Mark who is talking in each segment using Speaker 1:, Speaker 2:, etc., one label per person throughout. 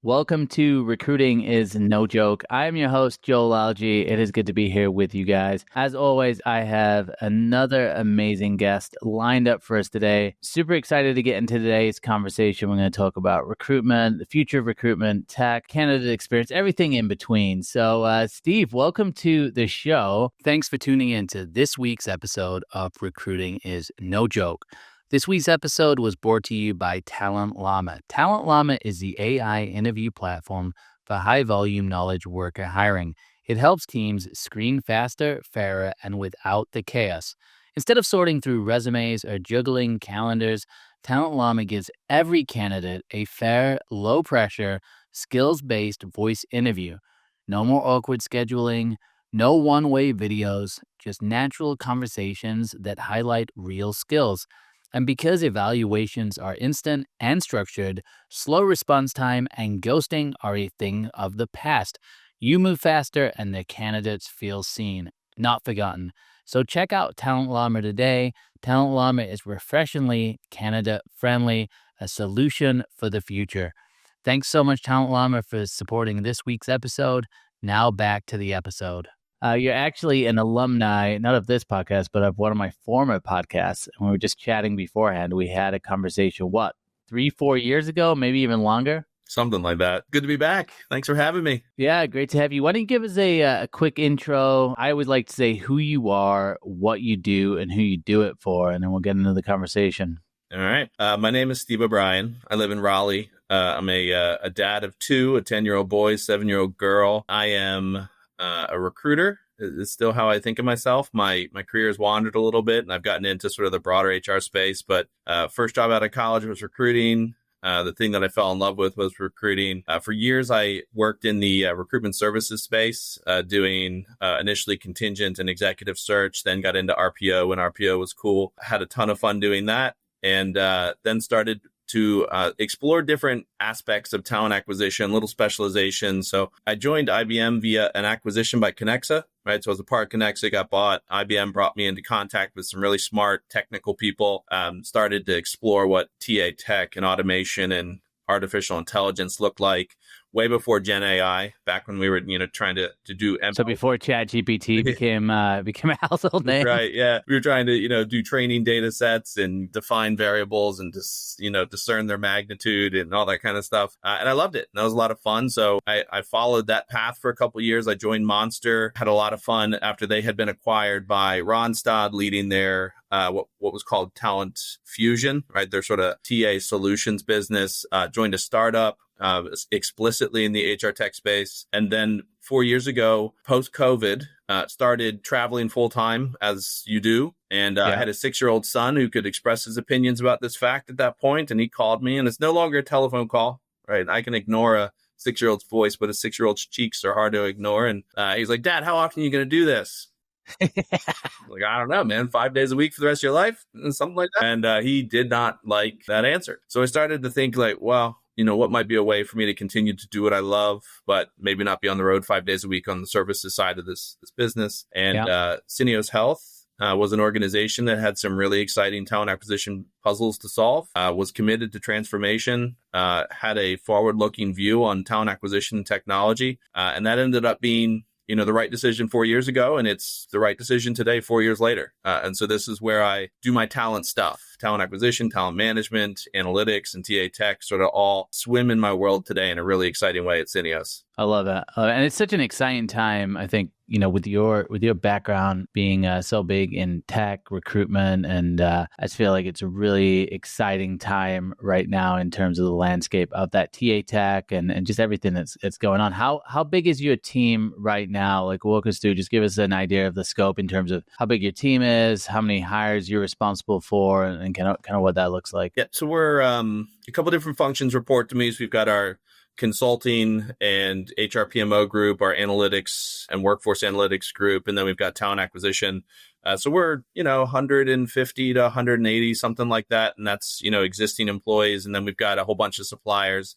Speaker 1: Welcome to Recruiting is No Joke. I am your host, Joel Lalgee. It is good to be here with you guys. As always, I have another amazing guest lined up for us today. Super excited to get into today's conversation. We're going to talk about recruitment, the future of recruitment, tech, candidate experience, everything in between. So, Steve, welcome to the show. Thanks for tuning in to this week's episode of Recruiting is No Joke. This week's episode was brought to you by Talent Llama. Talent Llama is the AI interview platform for high-volume knowledge worker hiring. It helps teams screen faster, fairer, and without the chaos. Instead of sorting through resumes or juggling calendars, Talent Llama gives every candidate a fair, low-pressure, skills-based voice interview. No more awkward scheduling, no one-way videos, just natural conversations that highlight real skills. And because evaluations are instant and structured, slow response time and ghosting are a thing of the past. You move faster and the candidates feel seen, not forgotten. So check out Talent Llama today. Talent Llama is refreshingly candidate-friendly, a solution for the future. Thanks so much, Talent Llama, for supporting this week's episode. Now back to the episode. You're actually an alumni, not of this podcast, but of one of my former podcasts. And we were just chatting beforehand. We had a conversation, 3-4 years ago, maybe even longer?
Speaker 2: Something like that. Good to be back. Thanks for having me.
Speaker 1: Yeah, great to have you. Why don't you give us a quick intro? I always like to say who you are, what you do, and who you do it for, and then we'll get into the conversation.
Speaker 2: All right. My name is Steve O'Brien. I live in Raleigh. I'm a dad of two, a 10-year-old boy, 7-year-old girl. I am a recruiter. It's still how I think of myself. My career has wandered a little bit, and I've gotten into sort of the broader HR space. But first job out of college was recruiting. The thing that I fell in love with was recruiting. For years, I worked in the recruitment services space, doing initially contingent and executive search, then got into RPO when RPO was cool. I had a ton of fun doing that, and then started to explore different aspects of talent acquisition, little specialization. So I joined IBM via an acquisition by Connexa, right? So as a part of Connexa, got bought. IBM brought me into contact with some really smart technical people, started to explore what TA tech and automation and artificial intelligence looked like way before Gen AI, back when we were, trying to do ML.
Speaker 1: So before ChatGPT became a household name.
Speaker 2: Right, yeah. We were trying to, do training data sets and define variables and just, discern their magnitude and all that kind of stuff. And I loved it. That was a lot of fun. So I followed that path for a couple of years. I joined Monster, had a lot of fun after they had been acquired by Ronstadt, leading their what was called Talent Fusion, right? Their sort of TA solutions business, joined a startup, explicitly in the HR tech space. And then 4 years ago, post-COVID, started traveling full-time, as you do. And I had a 6-year-old son who could express his opinions about this fact at that point. And he called me, and it's no longer a telephone call, right? I can ignore a 6-year-old's voice, but a 6-year-old's cheeks are hard to ignore. And he's like, "Dad, how often are you going to do this?" Like, I don't know, man, 5 days a week for the rest of your life, something like that. And he did not like that answer. So I started to think like, well, what might be a way for me to continue to do what I love, but maybe not be on the road 5 days a week on the services side of this business. And Syneos Health was an organization that had some really exciting talent acquisition puzzles to solve, was committed to transformation, had a forward-looking view on talent acquisition technology. And that ended up being the right decision 4 years ago, and it's the right decision today, 4 years later. And so this is where I do my talent stuff, talent acquisition, talent management, analytics, and TA tech sort of all swim in my world today in a really exciting way at Syneos.
Speaker 1: I love that. And it's such an exciting time, I think, with your background being so big in tech recruitment. And I just feel like it's a really exciting time right now in terms of the landscape of that TA tech and just everything that's going on. How big is your team right now? Like, walk us through, just give us an idea of the scope in terms of how big your team is, how many hires you're responsible for, and kind of what that looks like.
Speaker 2: Yeah. So we're a couple different functions report to me. So we've got our consulting and HR PMO group, our analytics and workforce analytics group, and then we've got talent acquisition. So we're, 150 to 180, something like that. And that's, existing employees. And then we've got a whole bunch of suppliers.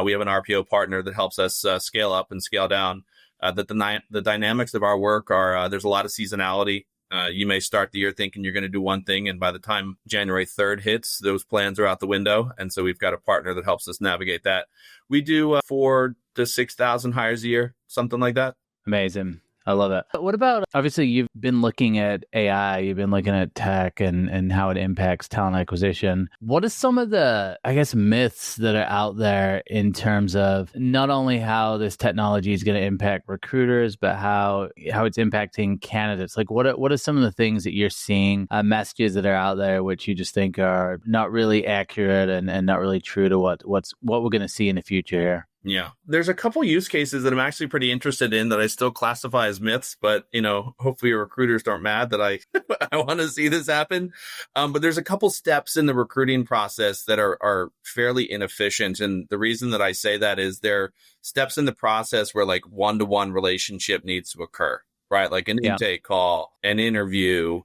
Speaker 2: We have an RPO partner that helps us scale up and scale down. That the dynamics of our work are, there's a lot of seasonality. You may start the year thinking you're going to do one thing, and by the time January 3rd hits, those plans are out the window. And so we've got a partner that helps us navigate that. We do 4,000 to 6,000 hires a year, something like that.
Speaker 1: Amazing. I love it. What about, obviously, you've been looking at AI, you've been looking at tech and how it impacts talent acquisition. What are some of the, I guess, myths that are out there in terms of not only how this technology is going to impact recruiters, but how it's impacting candidates? Like, what are some of the things that you're seeing, messages that are out there, which you just think are not really accurate and not really true to what we're going to see in the future here?
Speaker 2: Yeah. There's a couple use cases that I'm actually pretty interested in that I still classify as myths, but, hopefully your recruiters aren't mad that I want to see this happen. But there's a couple steps in the recruiting process that are fairly inefficient. And the reason that I say that is they're steps in the process where like one-to-one relationship needs to occur, right? Like an intake call, an interview,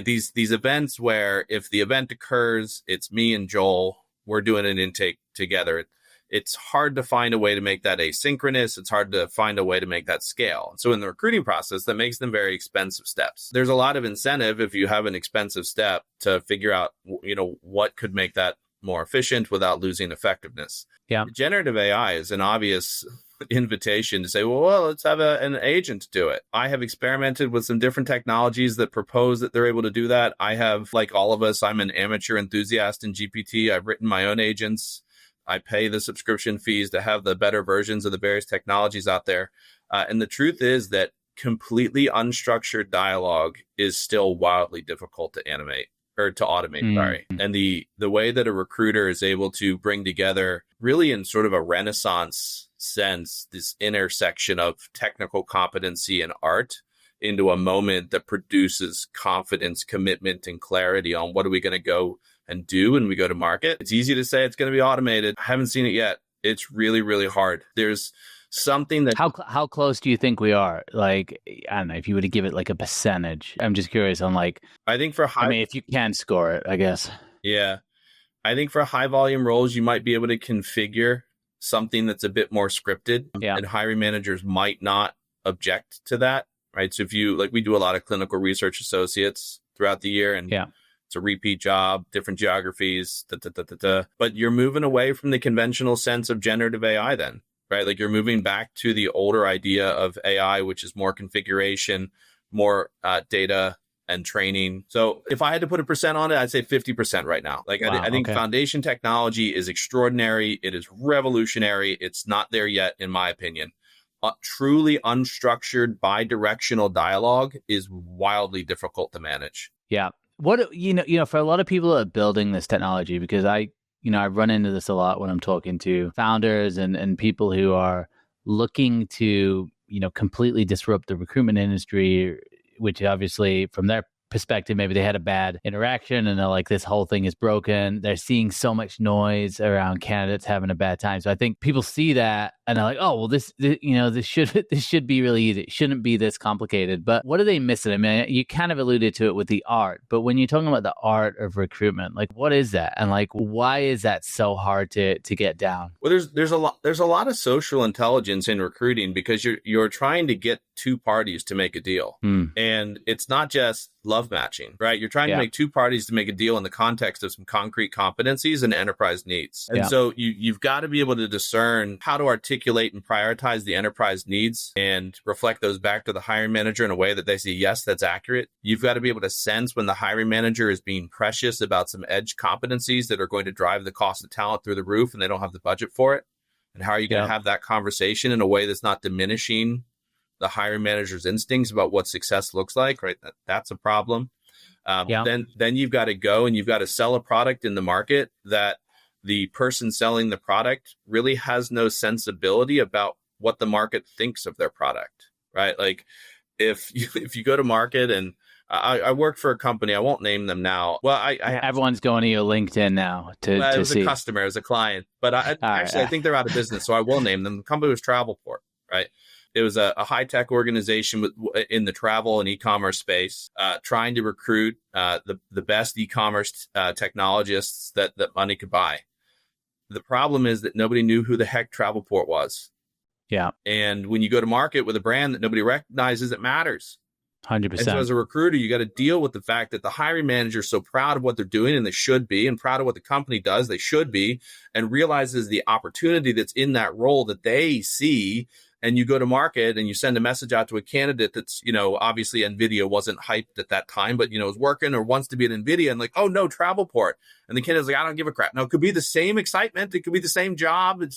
Speaker 2: these events where if the event occurs, it's me and Joel, we're doing an intake together. It's hard to find a way to make that asynchronous. It's hard to find a way to make that scale. So in the recruiting process, that makes them very expensive steps. There's a lot of incentive if you have an expensive step to figure out, what could make that more efficient without losing effectiveness.
Speaker 1: Yeah.
Speaker 2: Generative AI is an obvious invitation to say, well, let's have an agent do it. I have experimented with some different technologies that propose that they're able to do that. I have, like all of us, I'm an amateur enthusiast in GPT. I've written my own agents. I pay the subscription fees to have the better versions of the various technologies out there. And the truth is that completely unstructured dialogue is still wildly difficult to animate or to automate, sorry. And the way that a recruiter is able to bring together really in sort of a Renaissance sense, this intersection of technical competency and art into a moment that produces confidence, commitment, and clarity on what are we going to go and do when we go to market. It's easy to say it's going to be automated. I haven't seen it yet. It's really, really hard. There's something that...
Speaker 1: How close do you think we are? Like, I don't know, if you were to give it like a percentage. I'm just curious on like...
Speaker 2: I think for high...
Speaker 1: I mean, if you can score it, I guess.
Speaker 2: Yeah. I think for high volume roles, you might be able to configure something that's a bit more scripted.
Speaker 1: Yeah.
Speaker 2: And hiring managers might not object to that, right? So if you, like, we do a lot of clinical research associates throughout the year, and it's a repeat job, different geographies, but you're moving away from the conventional sense of generative AI then, right? Like you're moving back to the older idea of AI, which is more configuration, more data and training. So if I had to put a percent on it, I'd say 50% right now. Like wow, I think foundation technology is extraordinary. It is revolutionary. It's not there yet, in my opinion. Truly unstructured bi-directional dialogue is wildly difficult to manage.
Speaker 1: Yeah. What, for a lot of people that are building this technology, because I run into this a lot when I'm talking to founders and people who are looking to, completely disrupt the recruitment industry, which obviously from their perspective, maybe they had a bad interaction and they're like, this whole thing is broken. They're seeing so much noise around candidates having a bad time. So I think people see that and they're like, oh, well, this should be really easy. It shouldn't be this complicated. But what are they missing? I mean, you kind of alluded to it with the art, but when you're talking about the art of recruitment, like what is that? And like, why is that so hard to get down?
Speaker 2: Well, there's a lot of social intelligence in recruiting because you're trying to get two parties to make a deal. And it's not just love matching, right? You're trying to make two parties to make a deal in the context of some concrete competencies and enterprise needs. And so you've got to be able to discern how to articulate and prioritize the enterprise needs and reflect those back to the hiring manager in a way that they say, yes, that's accurate. You've got to be able to sense when the hiring manager is being precious about some edge competencies that are going to drive the cost of talent through the roof and they don't have the budget for it. And how are you going to have that conversation in a way that's not diminishing the hiring manager's instincts about what success looks like, right? That's a problem. Then you've got to go and you've got to sell a product in the market that the person selling the product really has no sensibility about what the market thinks of their product, right? Like if you go to market and I worked for a company, I won't name them now. Well,
Speaker 1: everyone's going to your LinkedIn now to see. It was
Speaker 2: a customer, it was a client, but I think they're out of business, so I will name them. The company was Travelport, right? It was a high-tech organization in the travel and e-commerce space, trying to recruit the best e-commerce technologists that money could buy. The problem is that nobody knew who the heck Travelport was.
Speaker 1: Yeah.
Speaker 2: And when you go to market with a brand that nobody recognizes, it matters. And so
Speaker 1: 100%.
Speaker 2: as a recruiter, you got to deal with the fact that the hiring manager is so proud of what they're doing, and they should be, and proud of what the company does, they should be, and realizes the opportunity that's in that role that they see. And you go to market and you send a message out to a candidate that's, obviously NVIDIA wasn't hyped at that time, but, is working or wants to be at NVIDIA, and like, oh no, Travelport. And the candidate's like, I don't give a crap. Now, it could be the same excitement. It could be the same job. It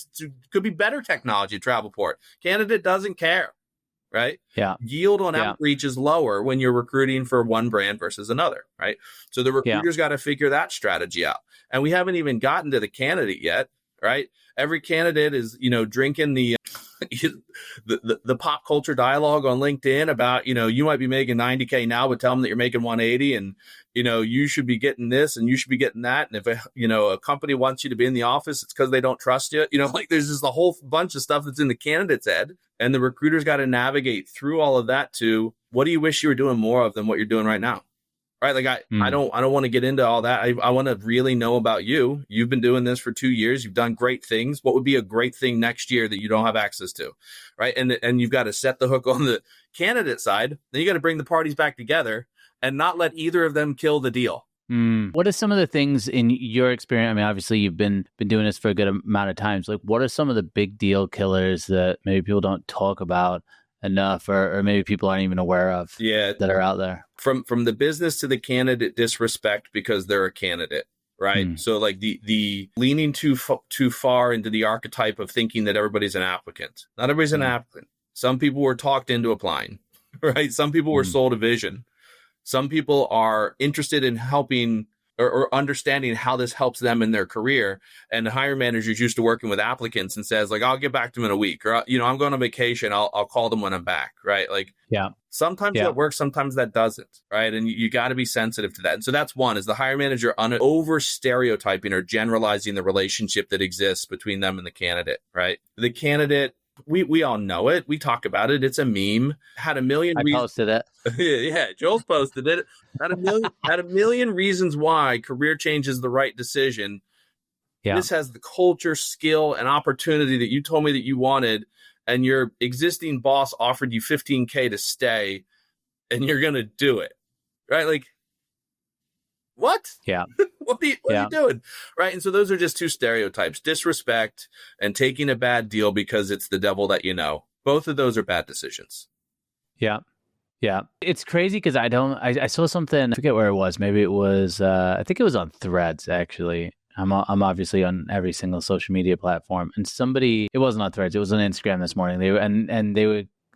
Speaker 2: could be better technology at Travelport. Candidate doesn't care. Right?
Speaker 1: Yeah.
Speaker 2: Yield on outreach is lower when you're recruiting for one brand versus another, right? So the recruiter's got to figure that strategy out. And we haven't even gotten to the candidate yet, right? Every candidate is, drinking the pop culture dialogue on LinkedIn about, you might be making 90K now, but tell them that you're making 180, and, you should be getting this and you should be getting that. And if, a company wants you to be in the office, it's because they don't trust you. There's just a whole bunch of stuff that's in the candidate's head. And the recruiter's got to navigate through all of that to, what do you wish you were doing more of than what you're doing right now? Right. Like I don't want to get into all that. I want to really know about you. You've been doing this for 2 years. You've done great things. What would be a great thing next year that you don't have access to? Right. And you've got to set the hook on the candidate side. Then you got to bring the parties back together and not let either of them kill the deal.
Speaker 1: What are some of the things in your experience? I mean, obviously you've been doing this for a good amount of times. Like, what are some of the big deal killers that maybe people don't talk about enough, or maybe people aren't even aware of that are out there?
Speaker 2: From the business to the candidate disrespect because they're a candidate, right? So like the leaning too far into the archetype of thinking that everybody's an applicant. Not everybody's an applicant. Some people were talked into applying, right? Some people were sold a vision. Some people are interested in helping or understanding how this helps them in their career. And the hiring manager is used to working with applicants and says, like, I'll get back to them in a week, or, I'm going on vacation. I'll call them when I'm back. Right. Like, sometimes that works. Sometimes that doesn't. Right. And you got to be sensitive to that. And so that's one, is the hiring manager over stereotyping or generalizing the relationship that exists between them and the candidate. Right. The candidate, we all know it. We talk about it. It's a meme. Had a million.
Speaker 1: I posted it.
Speaker 2: Yeah, Joel's posted it. Had a million reasons why career change is the right decision. Yeah. This has the culture, skill, and opportunity that you told me that you wanted, and your existing boss offered you $15K to stay, and you're gonna do it, right? Like, what?
Speaker 1: Yeah.
Speaker 2: What are you doing? Right. And so those are just two stereotypes: disrespect and taking a bad deal because it's the devil that you know. Both of those are bad decisions.
Speaker 1: Yeah. Yeah. It's crazy because I saw something, I forget where it was. Maybe it was, I think it was on Threads, actually. I'm obviously on every single social media platform. And it wasn't on Threads, it was on Instagram this morning.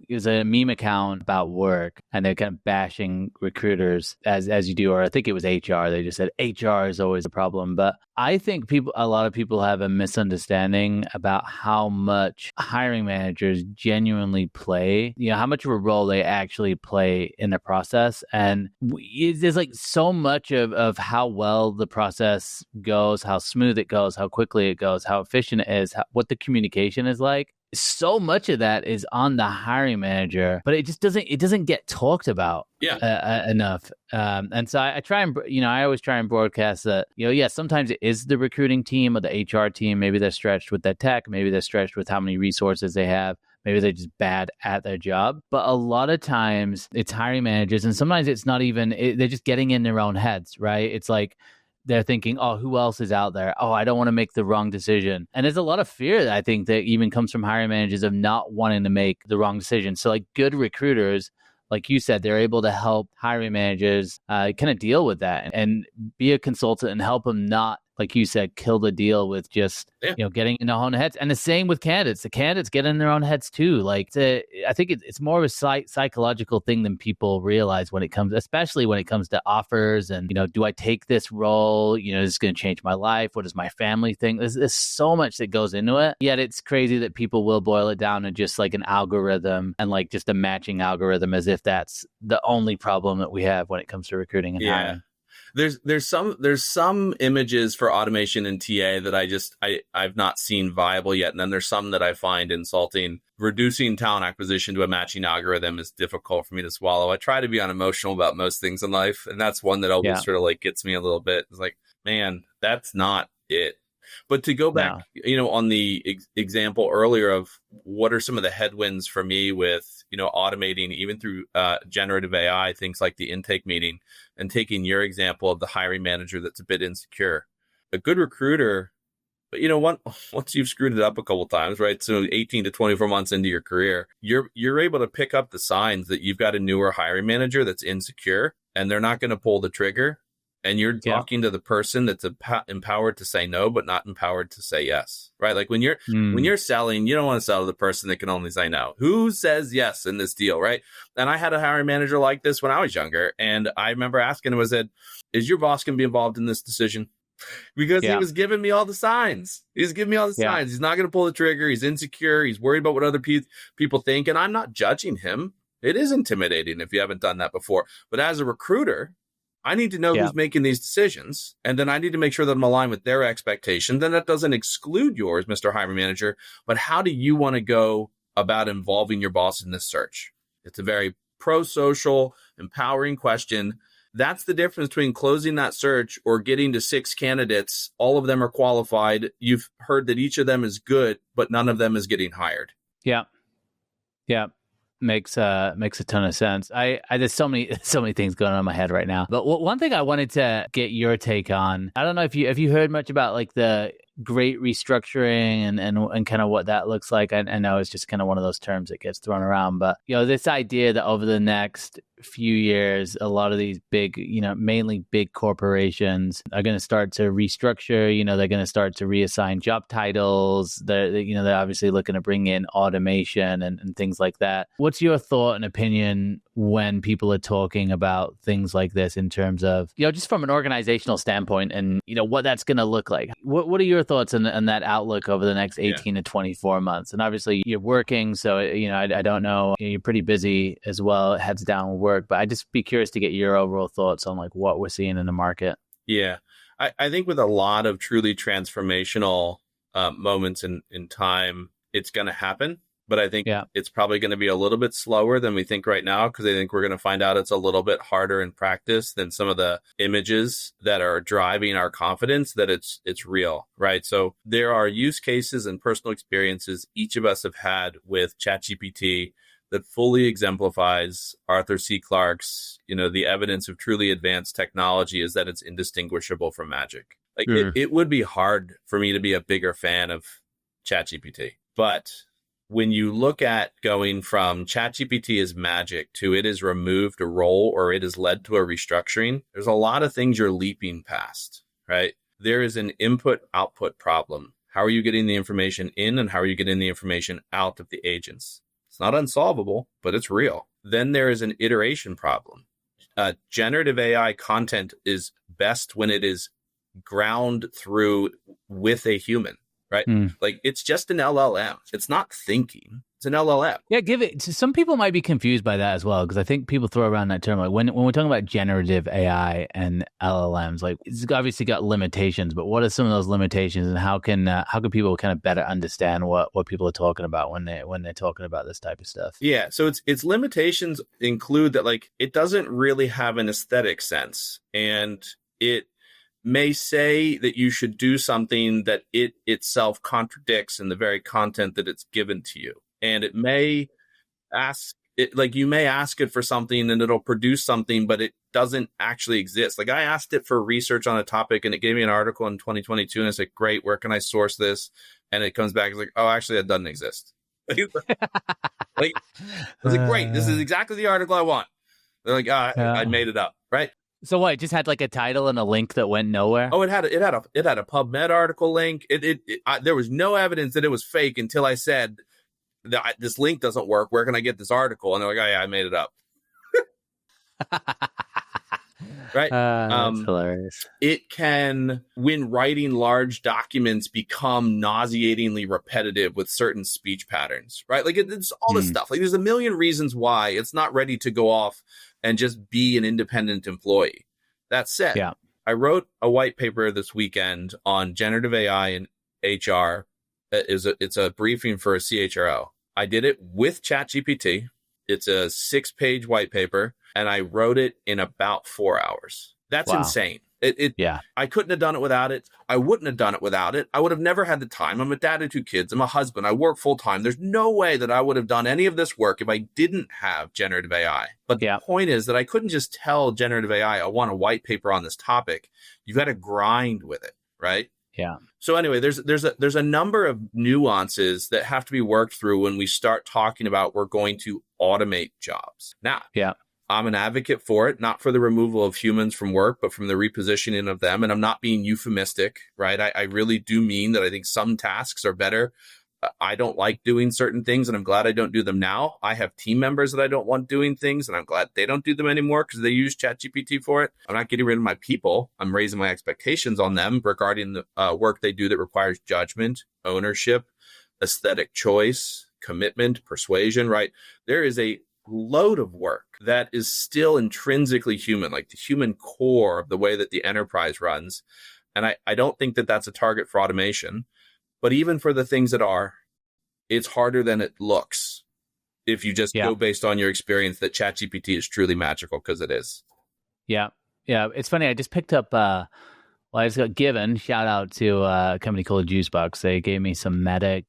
Speaker 1: It was a meme account about work, and they're kind of bashing recruiters as you do, or I think it was HR. They just said HR is always a problem. But I think a lot of people have a misunderstanding about how much hiring managers genuinely play, how much of a role they actually play in the process. And there's like so much of how well the process goes, how smooth it goes, how quickly it goes, how efficient it is, what the communication is like. So much of that is on the hiring manager, but it just doesn't get talked about enough. And so I try and, I always try and broadcast that, sometimes it is the recruiting team or the HR team. Maybe they're stretched with their tech. Maybe they're stretched with how many resources they have. Maybe they're just bad at their job. But a lot of times it's hiring managers, and sometimes it's not even, they're just getting in their own heads, right? It's like, they're thinking, oh, who else is out there? Oh, I don't want to make the wrong decision. And there's a lot of fear that I think that even comes from hiring managers of not wanting to make the wrong decision. So like good recruiters, like you said, they're able to help hiring managers kind of deal with that and be a consultant and help them not, like you said, kill the deal with just, getting in their own heads. And the same with candidates. The candidates get in their own heads too. Like, I think it's more of a psychological thing than people realize especially when it comes to offers and, do I take this role? Is this going to change my life? What does my family think? There's so much that goes into it. Yet it's crazy that people will boil it down to just like an algorithm and like just a matching algorithm, as if that's the only problem that we have when it comes to recruiting and hiring.
Speaker 2: There's some images for automation and TA that I've not seen viable yet. And then there's some that I find insulting. Reducing talent acquisition to a matching algorithm is difficult for me to swallow. I try to be unemotional about most things in life. And that's one that always sort of like gets me a little bit. It's like, man, that's not it. But to go back,
Speaker 1: No.
Speaker 2: On the example earlier of what are some of the headwinds for me with, automating even through generative AI, things like the intake meeting, and taking your example of the hiring manager that's a bit insecure. A good recruiter, but once you've screwed it up a couple times, right? So 18 to 24 months into your career, you're able to pick up the signs that you've got a newer hiring manager that's insecure and they're not going to pull the trigger. And you're talking to the person that's empowered to say no, but not empowered to say yes, right? Like when you're selling, you don't want to sell to the person that can only say no. Who says yes in this deal, right? And I had a hiring manager like this when I was younger. And I remember asking him, I said, is your boss going to be involved in this decision? Because he was giving me all the signs. He's giving me all the signs. He's not going to pull the trigger. He's insecure. He's worried about what other people think. And I'm not judging him. It is intimidating if you haven't done that before. But as a recruiter, I need to know who's making these decisions, and then I need to make sure that I'm aligned with their expectations. Then that doesn't exclude yours, Mr. Hiring Manager, but how do you want to go about involving your boss in this search? It's a very pro-social, empowering question. That's the difference between closing that search or getting to 6 candidates. All of them are qualified. You've heard that each of them is good, but none of them is getting hired.
Speaker 1: Yeah. Makes a ton of sense. I there's so many things going on in my head right now. But one thing I wanted to get your take on, I don't know if you heard much about like the great restructuring and kind of what that looks like. I know it's just kind of one of those terms that gets thrown around, but this idea that over the next few years, a lot of these big, mainly big corporations are going to start to restructure. They're going to start to reassign job titles. They're obviously looking to bring in automation and things like that. What's your thought and opinion when people are talking about things like this in terms of, just from an organizational standpoint and, what that's going to look like? What are your thoughts on that outlook over the next 18 to 24 months? And obviously you're working, so, I don't know, you're pretty busy as well, heads down work, but I'd just be curious to get your overall thoughts on like what we're seeing in the market.
Speaker 2: Yeah. I think with a lot of truly transformational moments in time, it's going to happen. But I think it's probably going to be a little bit slower than we think right now, because I think we're going to find out it's a little bit harder in practice than some of the images that are driving our confidence that it's real, right? So there are use cases and personal experiences each of us have had with ChatGPT that fully exemplifies Arthur C. Clarke's, the evidence of truly advanced technology is that it's indistinguishable from magic. Like it would be hard for me to be a bigger fan of ChatGPT, but when you look at going from ChatGPT is magic to it has removed a role or it has led to a restructuring, there's a lot of things you're leaping past, right? There is an input-output problem. How are you getting the information in and how are you getting the information out of the agents? It's not unsolvable, but it's real. Then there is an iteration problem. Generative AI content is best when it is ground through with a human. Right? Like it's just an LLM. It's not thinking. It's an LLM.
Speaker 1: Yeah, some people might be confused by that as well, because I think people throw around that term. Like when we're talking about generative AI and LLMs, like it's obviously got limitations, but what are some of those limitations and how can people kind of better understand what people are talking about when they're talking about this type of stuff?
Speaker 2: Yeah. So its limitations include that like it doesn't really have an aesthetic sense, and it may say that you should do something that it itself contradicts in the very content that it's given to you. And it may ask it, like you may ask it for something and it'll produce something, but it doesn't actually exist. Like I asked it for research on a topic and it gave me an article in 2022 and I said, great, where can I source this? And it comes back, it's like, oh, actually that doesn't exist. I was like, great, this is exactly the article I want. They're like, I made it up, right?
Speaker 1: So what? It just had like a title and a link that went nowhere.
Speaker 2: Oh, it had a PubMed article link. There was no evidence that it was fake until I said that this link doesn't work. Where can I get this article? And they're like, oh yeah, I made it up. Right?
Speaker 1: That's hilarious.
Speaker 2: It can, when writing large documents, become nauseatingly repetitive with certain speech patterns. Right? Like it's all this stuff. Like there's a million reasons why it's not ready to go off and just be an independent employee. That said, I wrote a white paper this weekend on generative AI and HR. It's a briefing for a CHRO. I did it with ChatGPT. It's a 6-page white paper, and I wrote it in about 4 hours. That's insane.
Speaker 1: Yeah.
Speaker 2: I couldn't have done it without it. I wouldn't have done it without it. I would have never had the time. I'm a dad of 2 kids. I'm a husband. I work full time. There's no way that I would have done any of this work if I didn't have generative AI. But the point is that I couldn't just tell generative AI, I want a white paper on this topic. You've got to grind with it, right?
Speaker 1: Yeah.
Speaker 2: So anyway, there's a number of nuances that have to be worked through when we start talking about we're going to automate jobs. Now, I'm an advocate for it, not for the removal of humans from work, but from the repositioning of them. And I'm not being euphemistic, right? I really do mean that I think some tasks are better. I don't like doing certain things, and I'm glad I don't do them now. I have team members that I don't want doing things, and I'm glad they don't do them anymore because they use ChatGPT for it. I'm not getting rid of my people. I'm raising my expectations on them regarding the work they do that requires judgment, ownership, aesthetic choice, commitment, persuasion, right? There is a load of work that is still intrinsically human, like the human core of the way that the enterprise runs. And I don't think that that's a target for automation. But even for the things that are, it's harder than it looks if you just go based on your experience that ChatGPT is truly magical, because it is.
Speaker 1: Yeah. Yeah. It's funny. I just picked up, I just got given, shout out to a company called Juicebox. They gave me some Meta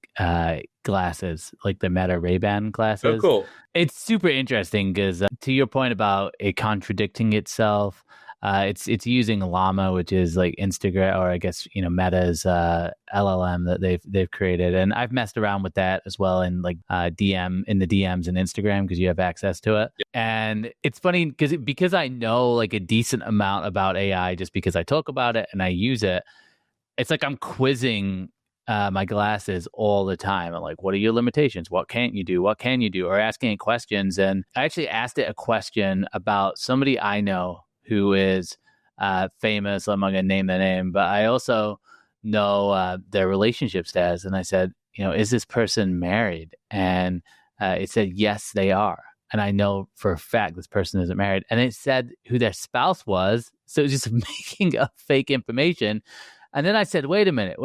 Speaker 1: glasses, like the Meta Ray-Ban glasses.
Speaker 2: Oh, cool.
Speaker 1: It's super interesting because to your point about it contradicting itself, it's using Llama, which is like Instagram, or I guess Meta's LLM that they've created, and I've messed around with that as well in like in the DMs and Instagram because you have access to it. Yep. And it's funny because I know like a decent amount about AI just because I talk about it and I use it. It's like I'm quizzing my glasses all the time. I'm like, what are your limitations? What can't you do? What can you do? Or asking it questions. And I actually asked it a question about somebody I know who is famous. I'm not going to name their name, but I also know their relationship status. And I said, is this person married? And it said, yes, they are. And I know for a fact this person isn't married. And it said who their spouse was. So it was just making up fake information. And then I said, wait a minute.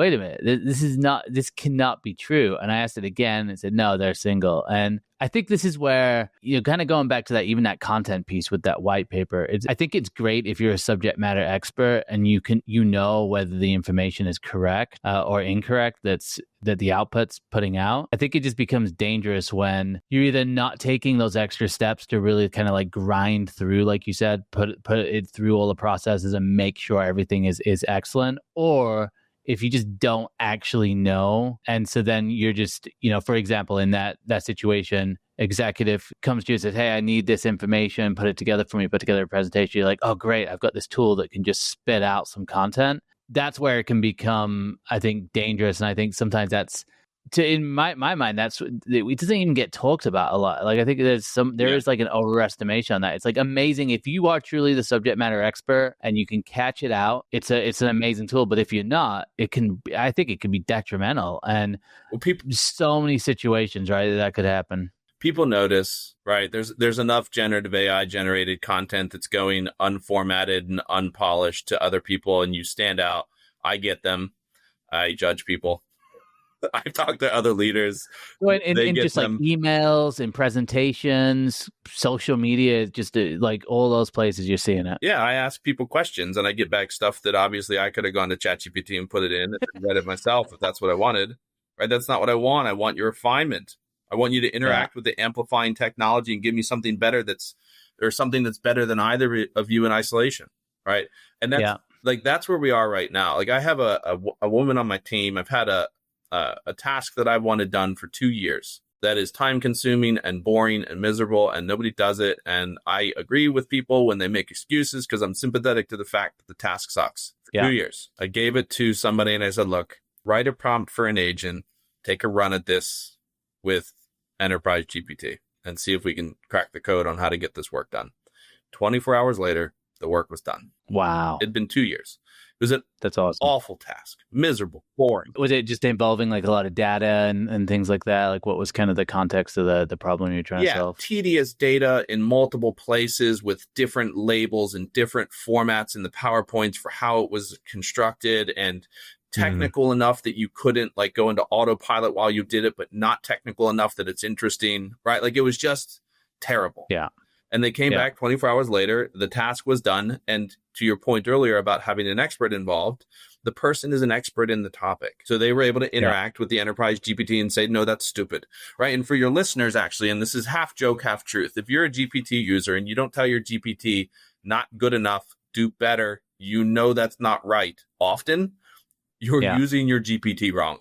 Speaker 1: This cannot be true. And I asked it again and it said, no, they're single. And I think this is where, kind of going back to that content piece with that white paper. I think it's great if you're a subject matter expert and you know whether the information is correct or incorrect that the output's putting out. I think it just becomes dangerous when you're either not taking those extra steps to really kind of like grind through, like you said, put it through all the processes and make sure everything is excellent, or if you just don't actually know. And so then you're just, for example, in that situation, executive comes to you and says, hey, I need this information, put it together for me, put together a presentation. You're like, oh, great. I've got this tool that can just spit out some content. That's where it can become, I think, dangerous. And I think sometimes in my mind, it doesn't even get talked about a lot. Like I think there is like an overestimation on that. It's like amazing if you are truly the subject matter expert and you can catch it out. It's an amazing tool. But if you're not, I think it can be detrimental. And so many situations, right, that could happen.
Speaker 2: People notice, right? There's enough generative AI generated content that's going unformatted and unpolished to other people, and you stand out. I get them. I judge people. I've talked to other leaders.
Speaker 1: And just like emails and presentations, social media, just like all those places you're seeing it.
Speaker 2: Yeah, I ask people questions and I get back stuff that obviously I could have gone to ChatGPT and put it in and read it myself if that's what I wanted. Right? That's not what I want. I want your refinement. I want you to interact with the amplifying technology and give me something better that's better than either of you in isolation. Right. And that's where we are right now. Like I have a woman on my team. I've had a task that I've wanted done for 2 years that is time consuming and boring and miserable and nobody does it. And I agree with people when they make excuses because I'm sympathetic to the fact that the task sucks. For 2 years, I gave it to somebody and I said, look, write a prompt for an agent, take a run at this with Enterprise GPT and see if we can crack the code on how to get this work done. 24 hours later, the work was done.
Speaker 1: Wow.
Speaker 2: It'd been 2 years. It was
Speaker 1: That's awesome.
Speaker 2: Awful task. Miserable. Boring.
Speaker 1: Was it just involving like a lot of data and things like that? Like what was kind of the context of the problem you're trying to solve?
Speaker 2: Tedious data in multiple places with different labels and different formats in the PowerPoints for how it was constructed and technical enough that you couldn't like go into autopilot while you did it, but not technical enough that it's interesting, right? Like it was just terrible.
Speaker 1: Yeah.
Speaker 2: And they came back 24 hours later. The task was done. And to your point earlier about having an expert involved, the person is an expert in the topic. So they were able to interact with the enterprise GPT and say, no, that's stupid, right? And for your listeners, actually, and this is half joke, half truth. If you're a GPT user and you don't tell your GPT not good enough, do better, you know that's not right. Often, you're using your GPT wrong.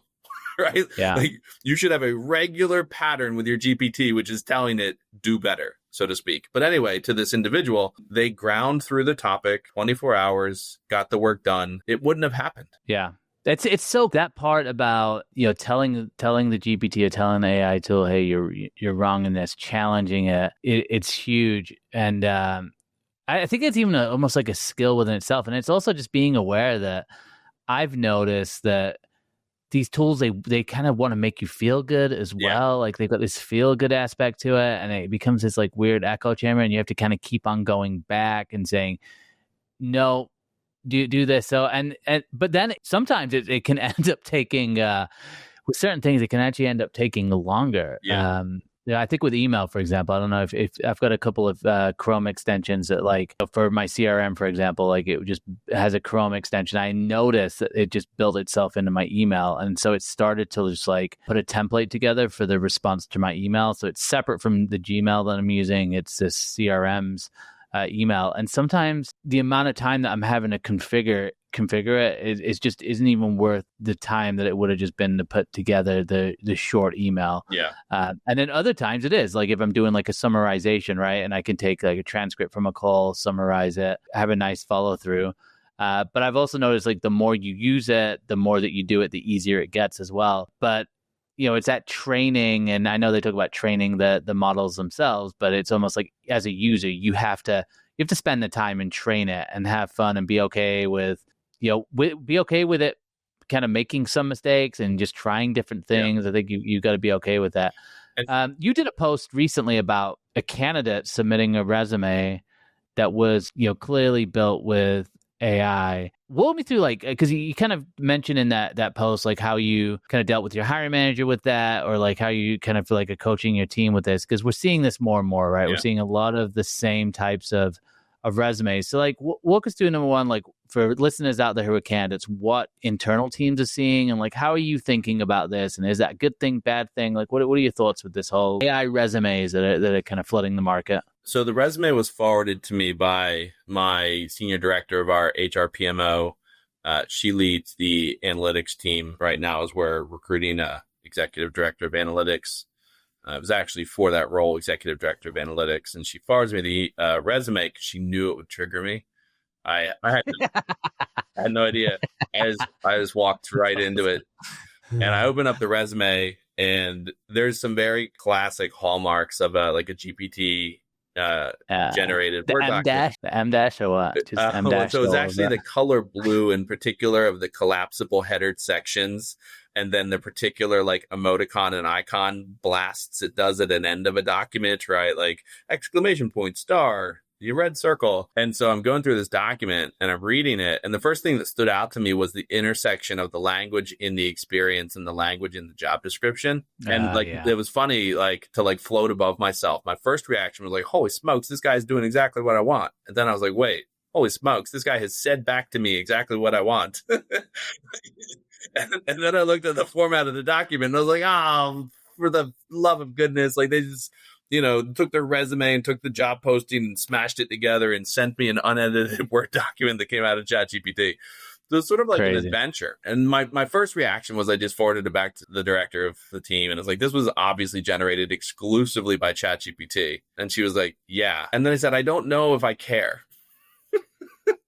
Speaker 2: Right?
Speaker 1: Yeah.
Speaker 2: Like you should have a regular pattern with your GPT, which is telling it do better, so to speak. But anyway, to this individual, they ground through the topic, 24 hours, got the work done. It wouldn't have happened.
Speaker 1: Yeah. It's so that part about, telling the GPT or telling the AI tool, hey, you're wrong in this, challenging it's huge. And I think it's even almost like a skill within itself. And it's also just being aware that I've noticed that these tools, they kind of want to make you feel good as well. Like they've got this feel good aspect to it, and it becomes this like weird echo chamber, and you have to kind of keep on going back and saying, no, do this. So, but then sometimes it can end up taking, with certain things, it can actually end up taking longer. I think with email, for example, I don't know if I've got a couple of Chrome extensions that, like, for my CRM, for example, like it just has a Chrome extension. I noticed that it just built itself into my email. And so it started to just like put a template together for the response to my email. So it's separate from the Gmail that I'm using. It's this CRM's email. And sometimes the amount of time that I'm having to configure it is just isn't even worth the time that it would have just been to put together the short email. And then other times it is, like if I'm doing like a summarization, right, and I can take like a transcript from a call, summarize it, have a nice follow through. But I've also noticed, like, the more you use it, the more that you do it, the easier it gets as well. But it's that training, and I know they talk about training the models themselves, but it's almost like as a user, you have to spend the time and train it and have fun and be okay with, be okay with it kind of making some mistakes and just trying different things. I think you got to be okay with that. You did a post recently about a candidate submitting a resume that was, clearly built with AI. Walk me through, like, because you kind of mentioned in that post, like how you kind of dealt with your hiring manager with that, or like how you kind of feel like coaching your team with this, because we're seeing this more and more, right? We're seeing a lot of the same types of resumes. So like walk us through, number one, like for listeners out there who are candidates, what internal teams are seeing, and like how are you thinking about this, and is that a good thing, bad thing? Like what are your thoughts with this whole AI resumes that are kind of flooding the market?
Speaker 2: So the resume was forwarded to me by my senior director of our HR PMO. She leads the analytics team right now as we're recruiting a executive director of analytics. It was actually for that role, executive director of analytics. And she forwards me the resume because she knew it would trigger me. I had no idea. I just walked right into it. And I opened up the resume, and there's some very classic hallmarks of like a GPT generated Word document.
Speaker 1: The M dash or what? Just M dash.
Speaker 2: So it's actually the color blue in particular of the collapsible headered sections, and then the particular like emoticon and icon blasts it does at an end of a document, right? Like exclamation point, star, the red circle. And so I'm going through this document and I'm reading it. And the first thing that stood out to me was the intersection of the language in the experience and the language in the job description. And it was funny, like to like float above myself. My first reaction was like, holy smokes, this guy's doing exactly what I want. And then I was like, wait, holy smokes, this guy has said back to me exactly what I want. and then I looked at the format of the document and I was like, oh, for the love of goodness, like they just, took their resume and took the job posting and smashed it together and sent me an unedited Word document that came out of ChatGPT. So it's sort of like an adventure. And my first reaction was I just forwarded it back to the director of the team. And I was like, this was obviously generated exclusively by ChatGPT. And she was like, yeah. And then I said, I don't know if I care.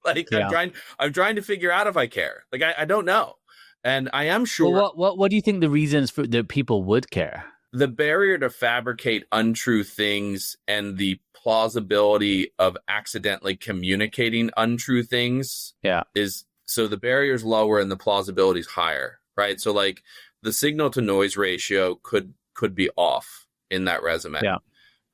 Speaker 2: I'm trying to figure out if I care. Like, I don't know. And I am sure.
Speaker 1: Well, what do you think the reasons for that people would care?
Speaker 2: The barrier to fabricate untrue things and the plausibility of accidentally communicating untrue things is, so the barrier is lower and the plausibility is higher, right? So like the signal to noise ratio could be off in that resume.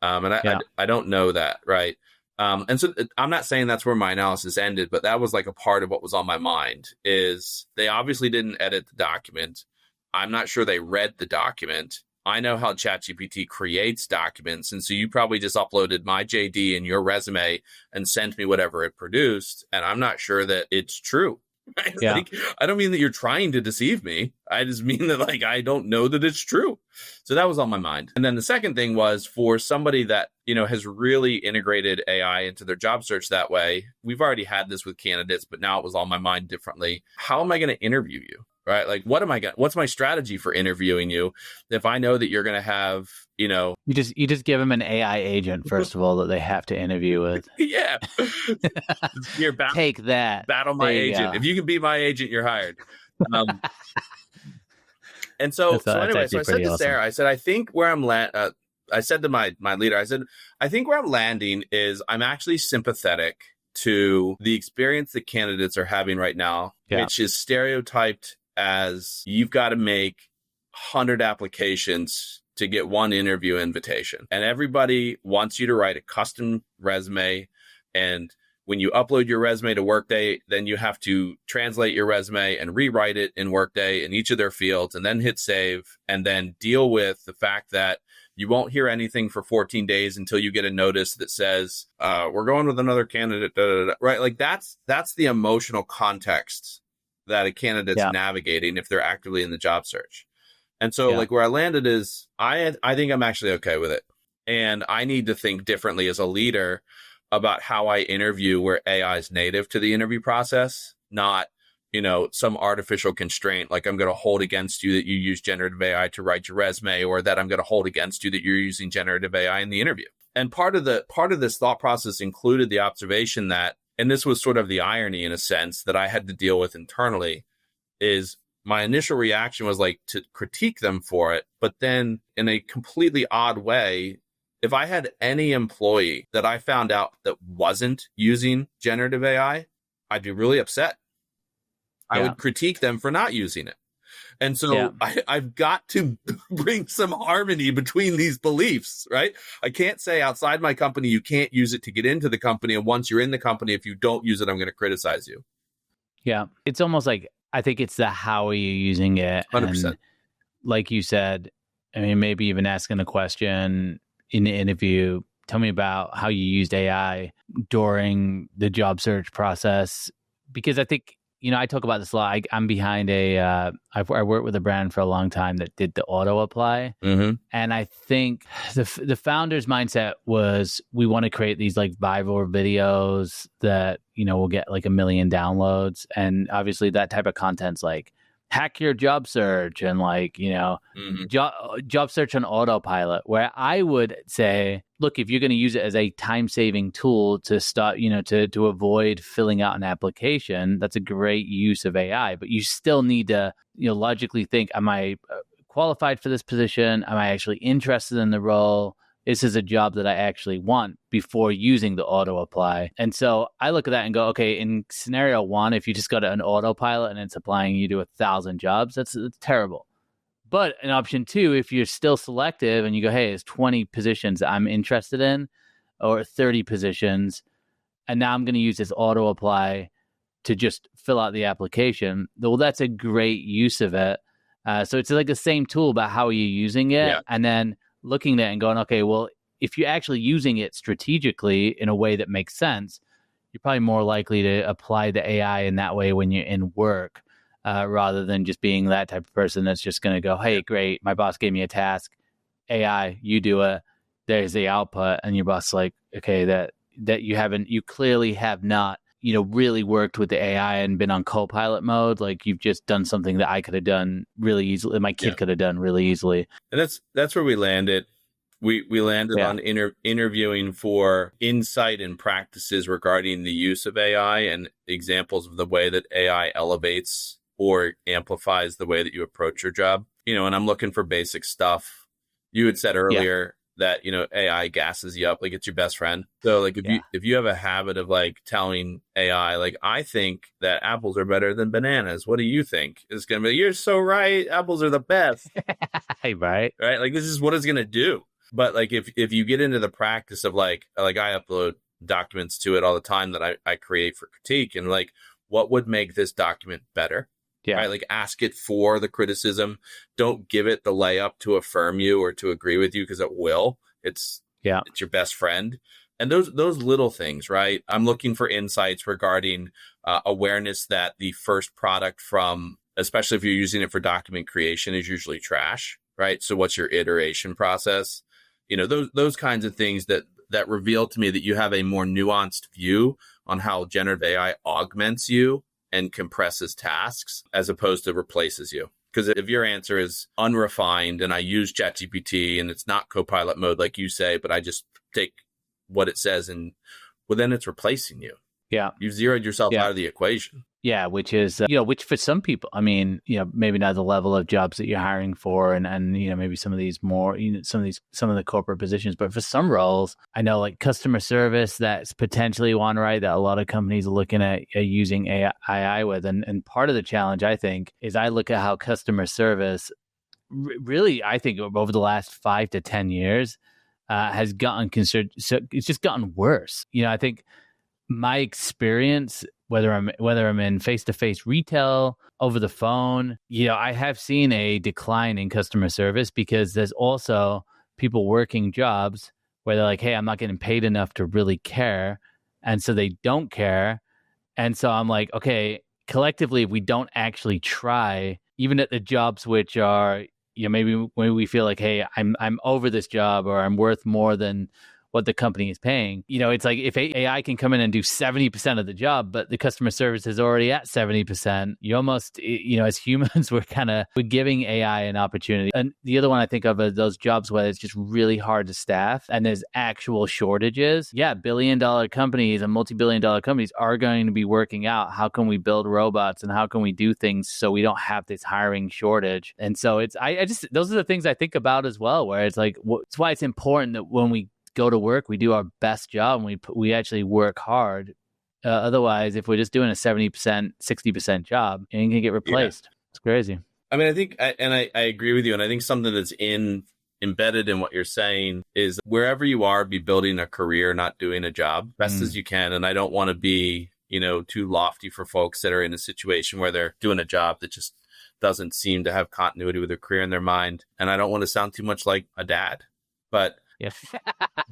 Speaker 2: I don't know that, right? And so I'm not saying that's where my analysis ended, but that was like a part of what was on my mind is they obviously didn't edit the document. I'm not sure they read the document. I know how ChatGPT creates documents. And so you probably just uploaded my JD and your resume and sent me whatever it produced. And I'm not sure that it's true. Right?
Speaker 1: Yeah.
Speaker 2: Like, I don't mean that you're trying to deceive me. I just mean that like I don't know that it's true. So that was on my mind. And then the second thing was for somebody that, has really integrated AI into their job search that way. We've already had this with candidates, but now it was on my mind differently. How am I going to interview you? Right? Like, what's my strategy for interviewing you if I know that you're going to have,
Speaker 1: You just give them an AI agent, first of all, that they have to interview with.
Speaker 2: Yeah. Here,
Speaker 1: Take that.
Speaker 2: Battle my agent. If you can be my agent, you're hired. And so anyway, I said to Sarah, I said, I think where I'm I said to my leader, I think where I'm landing is I'm actually sympathetic to the experience that candidates are having right now, which is stereotyped as you've got to make 100 applications to get one interview invitation. And everybody wants you to write a custom resume. And when you upload your resume to Workday, then you have to translate your resume and rewrite it in Workday in each of their fields and then hit save and then deal with the fact that you won't hear anything for 14 days until you get a notice that says, we're going with another candidate, right? Like that's the emotional context that a candidate's navigating if they're actively in the job search. And so like where I landed is I think I'm actually okay with it. And I need to think differently as a leader about how I interview where AI is native to the interview process, not, some artificial constraint like I'm going to hold against you that you use generative AI to write your resume, or that I'm going to hold against you that you're using generative AI in the interview. And part of this thought process included the observation that, and this was sort of the irony in a sense that I had to deal with internally, is my initial reaction was like to critique them for it. But then in a completely odd way, if I had any employee that I found out that wasn't using generative AI, I'd be really upset. I would critique them for not using it. And so I've got to bring some harmony between these beliefs, right? I can't say outside my company, you can't use it to get into the company. And once you're in the company, if you don't use it, I'm going to criticize you.
Speaker 1: Yeah. It's almost like, I think it's the how are you using it?
Speaker 2: 100%.
Speaker 1: And like you said, I mean, maybe even asking a question in the interview, tell me about how you used AI during the job search process. Because I think, I talk about this a lot. I'm behind I worked with a brand for a long time that did the auto apply.
Speaker 2: Mm-hmm.
Speaker 1: And I think the founder's mindset was we want to create these like viral videos that, will get like 1 million downloads. And obviously that type of content's like hack your job search and like, job search on autopilot, where I would say, look, if you're going to use it as a time-saving tool to start, to avoid filling out an application, that's a great use of AI. But you still need to, logically think, am I qualified for this position? Am I actually interested in the role? This is a job that I actually want before using the auto apply. And so I look at that and go, okay, in scenario one, if you just got an autopilot and it's applying you to 1,000 jobs, that's terrible. But in option two, if you're still selective and you go, hey, there's 20 positions I'm interested in or 30 positions, and now I'm going to use this auto apply to just fill out the application, well, that's a great use of it. So it's like the same tool, but how are you using it?
Speaker 2: Yeah.
Speaker 1: And then looking at it and going, okay, well, if you're actually using it strategically in a way that makes sense, you're probably more likely to apply the AI in that way when you're in work, rather than just being that type of person that's just going to go, hey, great, my boss gave me a task, AI, you do it, there's the output, and your boss like, okay, that you clearly have not, really worked with the AI and been on copilot mode. Like you've just done something that I could have done really easily. My kid could have done really easily.
Speaker 2: And that's where we landed. We landed on interviewing for insight and practices regarding the use of AI and examples of the way that AI elevates or amplifies the way that you approach your job. And I'm looking for basic stuff. You had said earlier that, AI gasses you up like it's your best friend. So like if you have a habit of like telling AI, like, I think that apples are better than bananas. What do you think? It's going to be, you're so right. Apples are the best.
Speaker 1: Right.
Speaker 2: Like this is what it's going to do. But like if you get into the practice of like I upload documents to it all the time that I create for critique, and like, what would make this document better?
Speaker 1: Yeah.
Speaker 2: Right? Like ask it for the criticism. Don't give it the layup to affirm you or to agree with you, because it will. It's your best friend. And those little things, right? I'm looking for insights regarding awareness that the first product from, especially if you're using it for document creation, is usually trash, right? So what's your iteration process? Those kinds of things that reveal to me that you have a more nuanced view on how generative AI augments you and compresses tasks as opposed to replaces you. Because if your answer is unrefined and I use ChatGPT and it's not copilot mode, like you say, but I just take what it says and, well, then it's replacing you.
Speaker 1: Yeah.
Speaker 2: You've zeroed yourself out of the equation.
Speaker 1: Yeah, which is, which for some people, I mean, maybe not the level of jobs that you're hiring for and maybe some of these more, some of the corporate positions, but for some roles, I know like customer service, that's potentially one, right, that a lot of companies are looking at using AI with. And part of the challenge, I think, is I look at how customer service really, I think over the last 5 to 10 years has gotten concerned. So it's just gotten worse. I think my experience, whether I'm in face-to-face retail, over the phone, I have seen a decline in customer service because there's also people working jobs where they're like, hey, I'm not getting paid enough to really care. And so they don't care. And so I'm like, okay, collectively, if we don't actually try, even at the jobs which are, maybe when we feel like, hey, I'm over this job or I'm worth more than what the company is paying. It's like if AI can come in and do 70% of the job, but the customer service is already at 70%, you almost, as humans, we're giving AI an opportunity. And the other one I think of are those jobs where it's just really hard to staff and there's actual shortages. Yeah, billion-dollar companies and multi-billion-dollar companies are going to be working out how can we build robots and how can we do things so we don't have this hiring shortage. And so I just, those are the things I think about as well, where it's like, it's why it's important that when we go to work, we do our best job and we actually work hard. Otherwise, if we're just doing a 70%, 60% job, you're going to get replaced. Yeah. It's crazy.
Speaker 2: I mean, I think, I agree with you. And I think something that's embedded in what you're saying is wherever you are, be building a career, not doing a job best as you can. And I don't want to be, too lofty for folks that are in a situation where they're doing a job that just doesn't seem to have continuity with their career in their mind. And I don't want to sound too much like a dad, but
Speaker 1: yeah.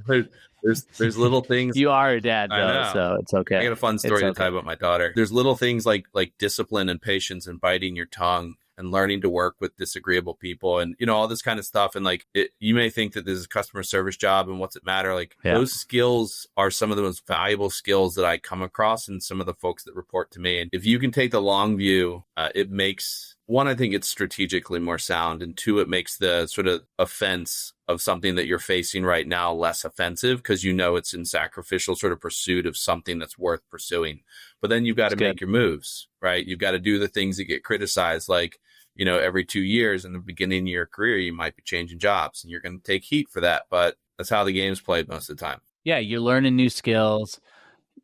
Speaker 2: there's little things.
Speaker 1: You are a dad, though, so it's okay.
Speaker 2: I got a fun story to tell about my daughter. There's little things like discipline and patience and biting your tongue and learning to work with disagreeable people and, all this kind of stuff. And like, you may think that this is a customer service job and what's it matter? Like those skills are some of the most valuable skills that I come across in some of the folks that report to me. And if you can take the long view, it makes, one, I think it's strategically more sound. And two, it makes the sort of offense of something that you're facing right now less offensive because it's in sacrificial sort of pursuit of something that's worth pursuing. But then you've got to make your moves, right? You've got to do the things that get criticized, like, every 2 years in the beginning of your career, you might be changing jobs and you're going to take heat for that. But that's how the game's played most of the time. Yeah,
Speaker 1: you're learning new skills.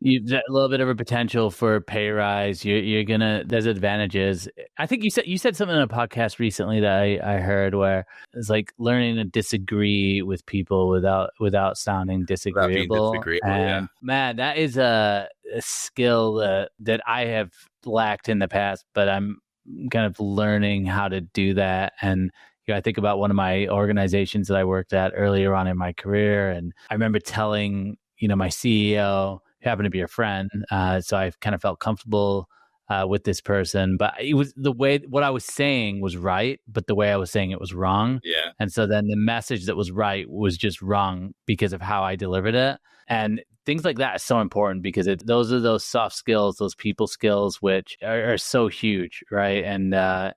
Speaker 1: You've got a little bit of a potential for a pay rise. You're gonna. There's advantages. I think you said something in a podcast recently that I heard where it's like learning to disagree with people without sounding disagreeable. And man, that is a skill that I have lacked in the past, but I'm kind of learning how to do that. And I think about one of my organizations that I worked at earlier on in my career, and I remember telling my CEO, happened to be a friend, so I kind of felt comfortable with this person, but it was the way what I was saying was right, but the way I was saying it was wrong.
Speaker 2: Yeah.
Speaker 1: And so then the message that was right was just wrong because of how I delivered it. And things like that is so important because those are those soft skills, those people skills, which are so huge, right? And and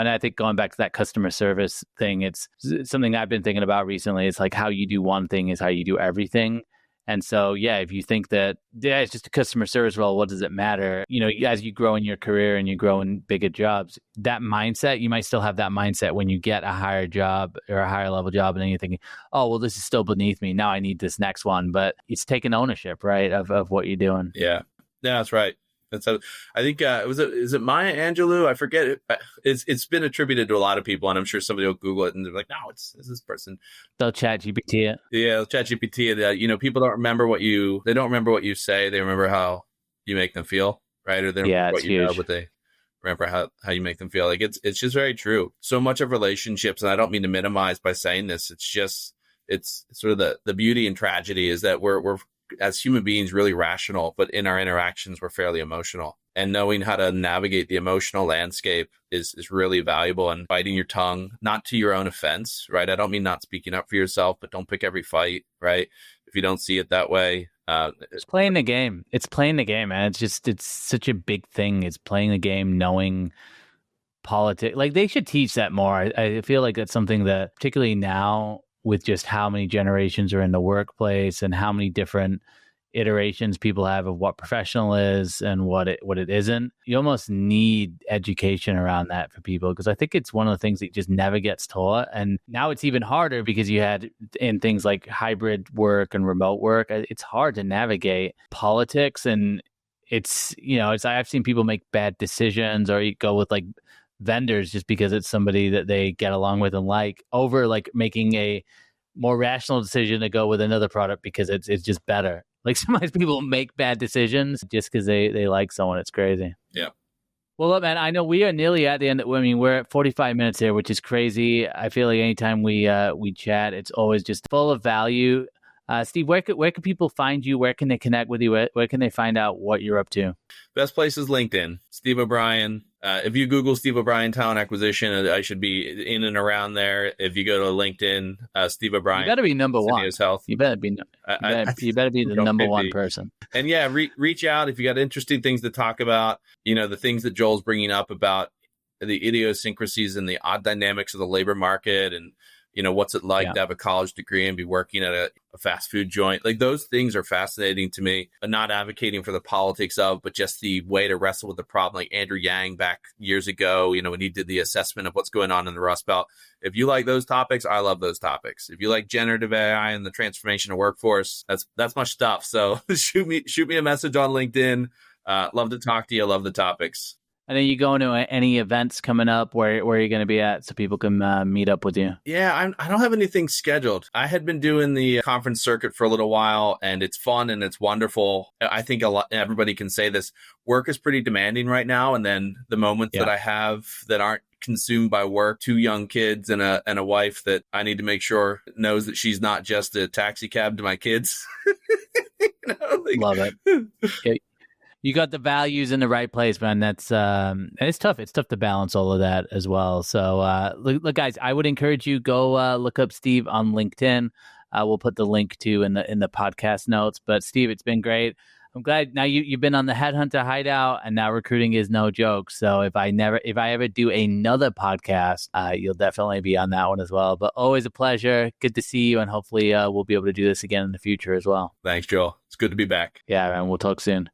Speaker 1: I think going back to that customer service thing, it's something I've been thinking about recently. It's like how you do one thing is how you do everything. And so, if you think that, it's just a customer service role, what does it matter? As you grow in your career and you grow in bigger jobs, that mindset, you might still have that mindset when you get a higher job or a higher level job and then you're thinking, oh, well, this is still beneath me. Now I need this next one. But it's taking ownership, right, of what you're doing.
Speaker 2: Yeah, that's right. That's how, I think is it Maya Angelou? I forget. It's been attributed to a lot of people, and I'm sure somebody will Google it and they're like, "No, it's this person."
Speaker 1: They'll ChatGPT it.
Speaker 2: Yeah, ChatGPT it. People don't remember they don't remember what you say. They remember how you make them feel, right? Or they don't remember what you know, but remember how you make them feel. Like it's just very true. So much of relationships, and I don't mean to minimize by saying this, it's sort of the beauty and tragedy is that we're as human beings really rational, but in our interactions we're fairly emotional. And knowing how to navigate the emotional landscape is really valuable, and biting your tongue, not to your own offense, right? I don't mean not speaking up for yourself, but don't pick every fight, right? If you don't see it that way.
Speaker 1: It's playing the game. It's playing the game, man. It's such a big thing. It's playing the game, knowing politics. Like, they should teach that more. I feel like that's something that, particularly now, with just how many generations are in the workplace and how many different iterations people have of what professional is and what it isn't, you almost need education around that for people, because I think it's one of the things that just never gets taught. And now it's even harder because you had in things like hybrid work and remote work, it's hard to navigate politics. And it's I've seen people make bad decisions, or you go with like vendors just because it's somebody that they get along with and like, over like making a more rational decision to go with another product because it's just better. Like, sometimes people make bad decisions just because they like someone. It's crazy.
Speaker 2: Yeah.
Speaker 1: Well, look, man, I know we are nearly at the end. We're at 45 minutes here, which is crazy. I feel like anytime we chat, it's always just full of value. Steve, where can people find you? Where can they connect with you? Where can they find out what you're up to?
Speaker 2: Best place is LinkedIn. Steve O'Brien. If you Google Steve O'Brien talent acquisition, I should be in and around there. If you go to LinkedIn, Steve O'Brien.
Speaker 1: You better be number one.
Speaker 2: Health.
Speaker 1: You better be. You better be the number one person.
Speaker 2: And yeah, reach out if you got interesting things to talk about. The things that Joel's bringing up about the idiosyncrasies and the odd dynamics of the labor market, and what's it like to have a college degree and be working at a fast food joint. Like, those things are fascinating to me. I'm not advocating for the politics of, but just the way to wrestle with the problem. Like Andrew Yang back years ago, when he did the assessment of what's going on in the Rust Belt. If you like those topics, I love those topics. If you like generative AI and the transformation of workforce, that's my stuff. So shoot me a message on LinkedIn. Love to talk to you. Love the topics.
Speaker 1: And then you going to any events coming up where you're going to be at so people can meet up with you?
Speaker 2: Yeah, I don't have anything scheduled. I had been doing the conference circuit for a little while, and it's fun and it's wonderful. I think everybody can say this. Work is pretty demanding right now, and then the moments that I have that aren't consumed by work, 2 young kids and a wife that I need to make sure knows that she's not just a taxi cab to my kids.
Speaker 1: Love it. Yeah. You got the values in the right place, man. That's and it's tough. It's tough to balance all of that as well. So, look, guys, I would encourage you go look up Steve on LinkedIn. We'll put the link to in the podcast notes. But Steve, it's been great. I'm glad now you've been on the Headhunter Hideout, and now recruiting is no joke. So if I ever do another podcast, you'll definitely be on that one as well. But always a pleasure. Good to see you, and hopefully we'll be able to do this again in the future as well.
Speaker 2: Thanks, Joel. It's good to be back.
Speaker 1: Yeah, and we'll talk soon.